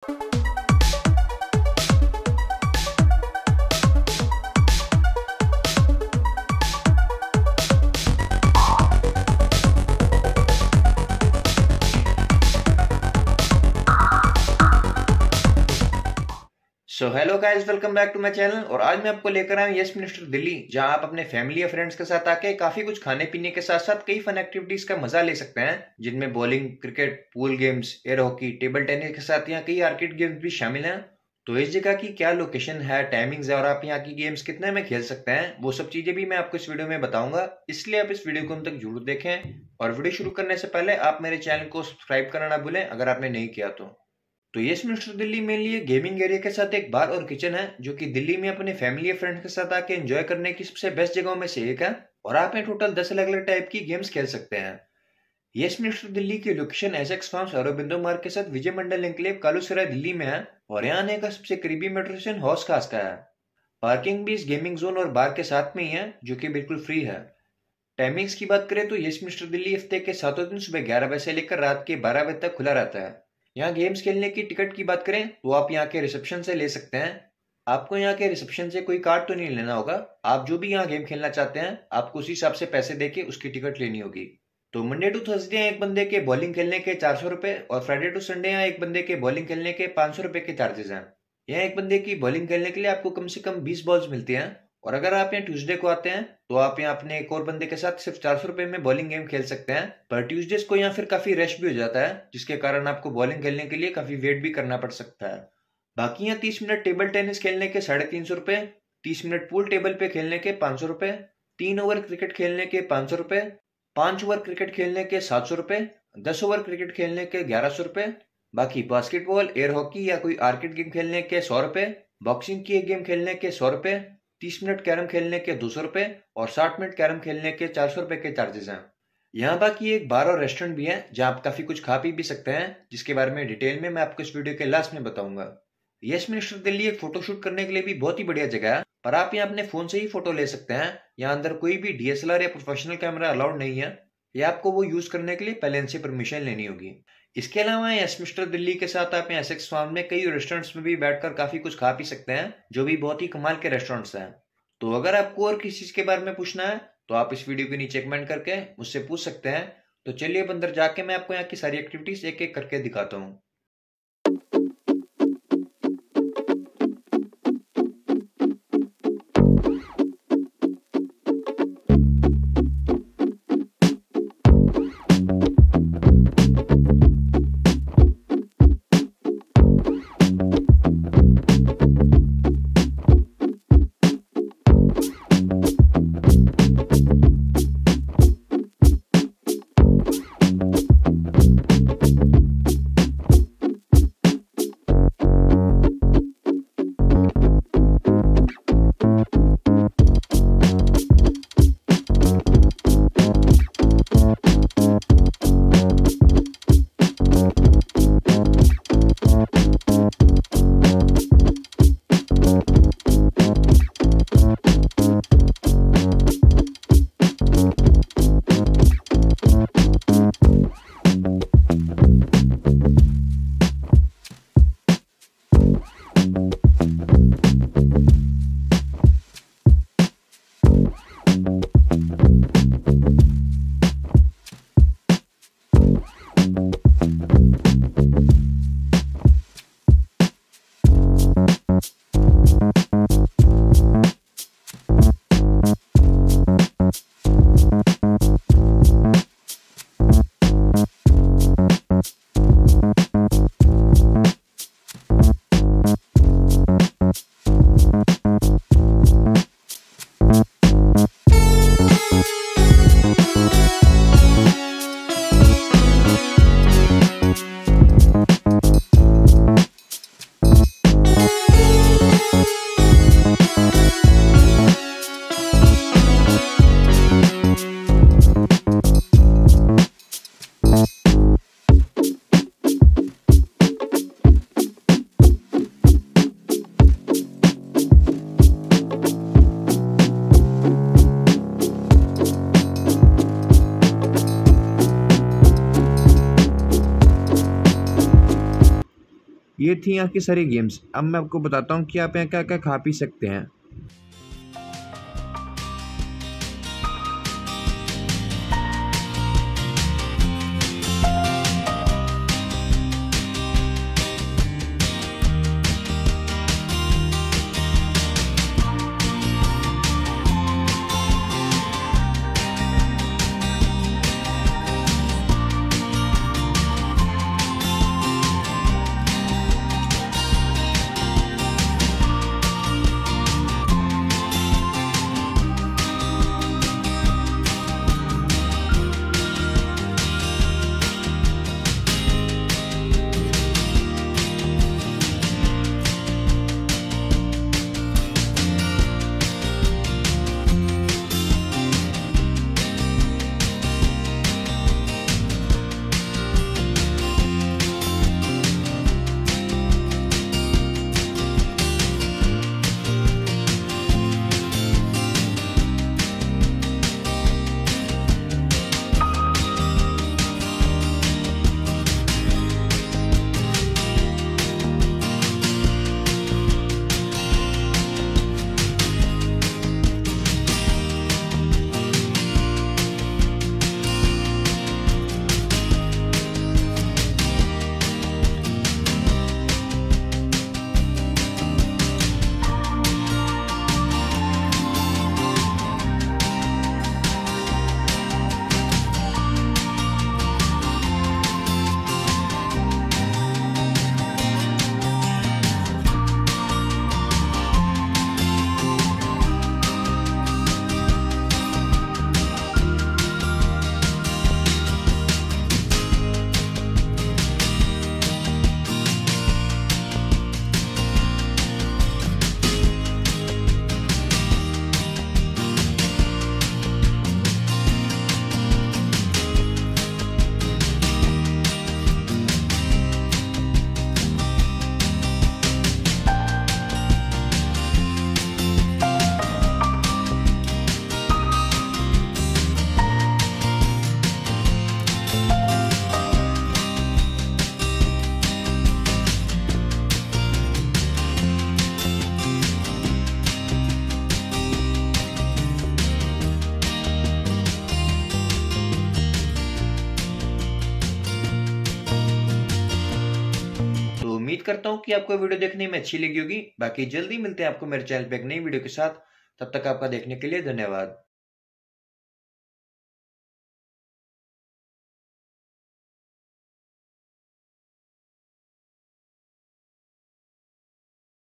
So hello guys, welcome back to my channel. और आज मैं आपको लेकर आया हूँ यस मिनिस्टर दिल्ली, जहां आप अपने फैमिली या फ्रेंड्स के साथ आके काफी कुछ खाने पीने के साथ साथ कई फन एक्टिविटीज का मजा ले सकते हैं, जिनमें bowling, cricket, pool games, air hockey, table tennis के साथ यहाँ कई आर्केड गेम्स भी शामिल हैं। तो इस जगह की क्या लोकेशन है, टाइमिंग्स है और आप यहाँ की गेम्स कितने में खेल सकते हैं, वो सब चीजें भी मैं आपको इस वीडियो में बताऊंगा। इसलिए आप इस वीडियो को अंत तक जरूर देखें। और वीडियो शुरू करने से पहले आप मेरे चैनल को सब्सक्राइब करना ना भूलें अगर आपने नहीं किया तो यस मिस्टर दिल्ली में लिए गेमिंग एरिया के साथ एक बार और किचन है, जो कि दिल्ली में अपने फैमिली या फ्रेंड्स के साथ आके एंजॉय करने की सबसे बेस्ट जगहों में से एक है। और आप यहाँ टोटल 10 अलग अलग टाइप की गेम्स खेल सकते हैं। यस मिस्टर दिल्ली की लोकेशन एसेक्स फार्म्स अरबिंदो मार्ग के साथ विजय मंडल एनक्लेव कालूसराय दिल्ली में है। और यहाँ आने का सबसे करीबी मेट्रो स्टेशन हौस खास का है। पार्किंग भी इस गेमिंग जोन और बार के साथ में ही है, जो कि बिल्कुल फ्री है। टाइमिंग्स की बात करें तो यस मिस्टर दिल्ली हफ्ते के 7 दिन सुबह 11 बजे से लेकर रात के 12 बजे तक खुला रहता है। यहाँ गेम्स खेलने की टिकट की बात करें तो आप यहाँ के रिसेप्शन से ले सकते हैं। आपको यहाँ के रिसेप्शन से कोई कार्ड तो नहीं लेना होगा। आप जो भी यहाँ गेम खेलना चाहते हैं आपको उसी हिसाब से पैसे देके उसकी टिकट लेनी होगी। तो मंडे टू थर्सडे एक बंदे के बॉलिंग खेलने के 400 रुपए और फ्राइडे टू संडे यहाँ एक बंदे के बॉलिंग खेलने के 500 रुपए के चार्जेस हैं। यहाँ एक बंदे की बॉलिंग खेलने के लिए आपको कम से कम 20 बॉल्स मिलती हैं। और अगर आप यहाँ ट्यूसडे को आते हैं तो आप यहाँ अपने एक और बंदे के साथ सिर्फ 400 रुपए में बॉलिंग गेम खेल सकते हैं। पर ट्यूसडेज को यहाँ फिर काफी रश भी हो जाता है, जिसके कारण आपको बॉलिंग खेलने के लिए काफी वेट भी करना पड़ सकता है। बाकी यहाँ 30 मिनट टेबल टेनिस खेलने के 350 रुपए, 30 मिनट पूल टेबल पे खेलने के 500 रुपए, 3 ओवर क्रिकेट खेलने के 500 रुपए, 5 ओवर क्रिकेट खेलने के 700 रुपए, 10 ओवर क्रिकेट खेलने के 1100 रुपए। बाकी बास्केटबॉल, एयर हॉकी या कोई आर्केड गेम खेलने के 100 रुपए, बॉक्सिंग की एक गेम खेलने के 100 रुपए, 30 मिनट कैरम खेलने के 200 रुपए और 60 मिनट कैरम खेलने के 400 रुपए के चार्जेस हैं। यहाँ बाकी एक बार और रेस्टोरेंट भी है, जहाँ आप काफी कुछ खा पी भी सकते हैं, जिसके बारे में डिटेल में मैं आपको इस वीडियो के लास्ट में बताऊंगा। यस मिनिस्टर दिल्ली एक फोटोशूट करने के लिए भी बहुत ही बढ़िया जगह है, पर आप यहाँ अपने फोन से ही फोटो ले सकते हैं। यहाँ अंदर कोई भी डीएसएलआर या प्रोफेशनल कैमरा अलाउड नहीं है। या आपको वो यूज करने के लिए पहले इनसे परमिशन लेनी होगी। इसके अलावा यस मिस्टर दिल्ली के साथ आप यहाँ एसेक्स फार्म में कई रेस्टोरेंट्स में भी बैठकर काफी कुछ खा पी सकते हैं, जो भी बहुत ही कमाल के रेस्टोरेंट्स हैं। तो अगर आपको और किसी चीज के बारे में पूछना है तो आप इस वीडियो के नीचे कमेंट करके मुझसे पूछ सकते हैं। तो चलिए अब अंदर जाके मैं आपको यहाँ की सारी एक्टिविटीज एक एक करके दिखाता हूँ। ये थी यहाँ की सारी गेम्स। अब मैं आपको बताता हूँ कि आप यहाँ क्या क्या खा पी सकते हैं। उम्मीद करता हूँ कि आपको वीडियो देखने में अच्छी लगी होगी। बाकी जल्दी मिलते हैं आपको मेरे चैनल पे एक नई वीडियो के साथ। तब तक आपका देखने के लिए धन्यवाद।